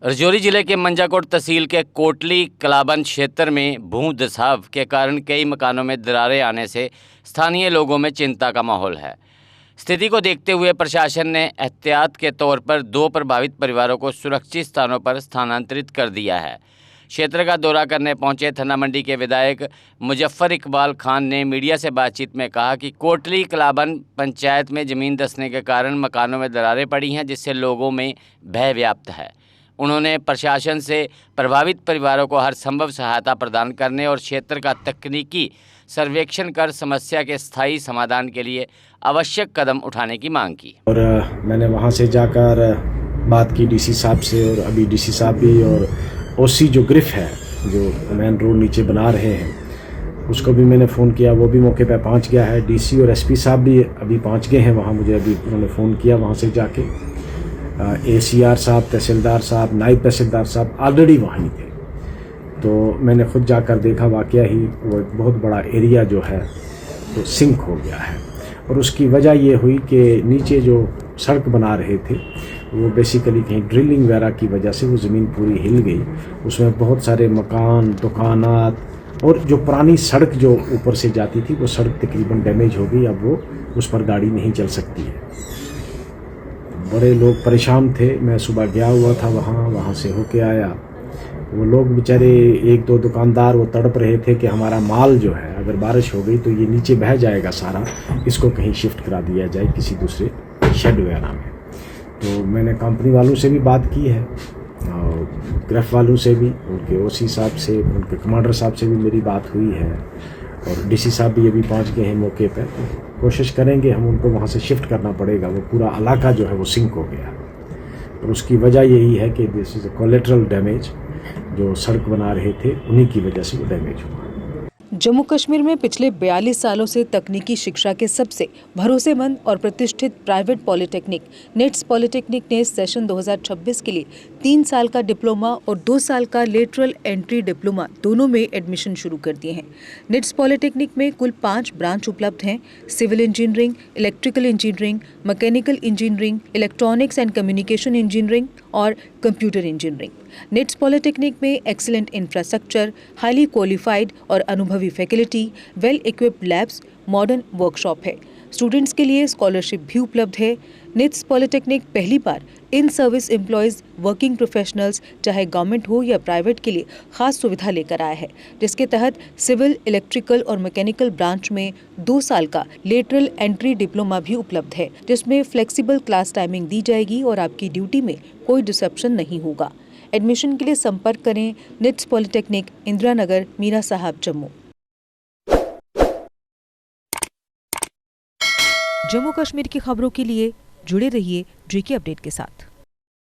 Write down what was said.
राजौरी जिले के मंजाकोट तहसील के कोटली कलाबन क्षेत्र में भूधसाव के कारण कई मकानों में दरारें आने से स्थानीय लोगों में चिंता का माहौल है। स्थिति को देखते हुए प्रशासन ने एहतियात के तौर पर 2 प्रभावित परिवारों को सुरक्षित स्थानों पर स्थानांतरित कर दिया है। क्षेत्र का दौरा करने पहुंचे थाना मंडी के विधायक मुजफ्फर इकबाल खान ने मीडिया से बातचीत में कहा कि कोटली कलाबन पंचायत में ज़मीन धंसने के कारण मकानों में दरारें पड़ी हैं, जिससे लोगों में भय व्याप्त है। उन्होंने प्रशासन से प्रभावित परिवारों को हर संभव सहायता प्रदान करने और क्षेत्र का तकनीकी सर्वेक्षण कर समस्या के स्थायी समाधान के लिए आवश्यक कदम उठाने की मांग की। और मैंने वहां से जाकर बात की डीसी साहब से, और अभी डीसी साहब भी और ओसी जो ग्रिफ है जो मेन रोड नीचे बना रहे हैं उसको भी मैंने फ़ोन किया, वो भी मौके पर पहुंच गया है। डीसी और एसपी साहब भी अभी पहुंच गए हैं वहाँ, मुझे अभी उन्होंने फ़ोन किया वहाँ से जाके। ACR साहब, तहसीलदार साहब, नायब तहसीलदार साहब ऑलरेडी वहीं थे, तो मैंने खुद जाकर देखा। वाकया ही वो एक बहुत बड़ा एरिया जो है तो सिंक हो गया है, और उसकी वजह ये हुई कि नीचे जो सड़क बना रहे थे वो बेसिकली कहीं ड्रिलिंग वगैरह की वजह से वो ज़मीन पूरी हिल गई। उसमें बहुत सारे मकान, दुकानात और जो पुरानी सड़क जो ऊपर से जाती थी वो सड़क तकरीबन डैमेज हो गई। अब वो उस पर गाड़ी नहीं चल सकती है। बड़े लोग परेशान थे। मैं सुबह गया हुआ था वहाँ से होके आया। वो लोग बेचारे 1-2 दुकानदार वो तड़प रहे थे कि हमारा माल जो है अगर बारिश हो गई तो ये नीचे बह जाएगा सारा, इसको कहीं शिफ्ट करा दिया जाए किसी दूसरे शेड वगैरह में। तो मैंने कंपनी वालों से भी बात की है और ग्रेफ वालों से भी, उनके ओसी साहब से, उनके कमांडर साहब से भी मेरी बात हुई है, और डीसी साहब भी अभी पहुंच गए हैं मौके पर। कोशिश करेंगे हम उनको वहाँ से शिफ्ट करना पड़ेगा। वो पूरा इलाका जो है वो सिंक हो गया, और उसकी वजह यही है कि this is a collateral damage. जो सड़क बना रहे थे उन्हीं की वजह से वो डैमेज हुआ। जम्मू कश्मीर में पिछले 42 सालों से तकनीकी शिक्षा के सबसे भरोसेमंद और प्रतिष्ठित प्राइवेट पॉलिटेक्निक निट्स पॉलिटेक्निक ने सेशन 2026 के लिए 3 साल का डिप्लोमा और 2 साल का लेटरल एंट्री डिप्लोमा दोनों में एडमिशन शुरू कर दिए हैं। निट्स पॉलिटेक्निक में कुल 5 ब्रांच उपलब्ध हैं: civil engineering, electrical engineering, mechanical engineering, electronics and communication engineering और कंप्यूटर इंजीनियरिंग। निट्स पॉलिटेक्निक में एक्सीलेंट इंफ्रास्ट्रक्चर, हाईली क्वालिफाइड और अनुभवी faculty, well equipped labs, modern workshop है। स्टूडेंट्स के लिए स्कॉलरशिप भी उपलब्ध है। निट्स पॉलिटेक्निक पहली बार in service employees, working professionals, चाहे गवर्नमेंट हो या प्राइवेट, के लिए खास सुविधा लेकर आया है, जिसके तहत सिविल, इलेक्ट्रिकल और मैकेनिकल ब्रांच में 2 साल का लेटरल एंट्री डिप्लोमा भी उपलब्ध है, जिसमें फ्लेक्सिबल क्लास टाइमिंग दी जाएगी और आपकी ड्यूटी में कोई डिसरप्शन नहीं होगा। एडमिशन के लिए संपर्क करें निट्स पॉलिटेक्निक, इंदिरा नगर, मीरा साहब, जम्मू। जम्मू कश्मीर की खबरों के लिए जुड़े रहिए JK अपडेट के साथ।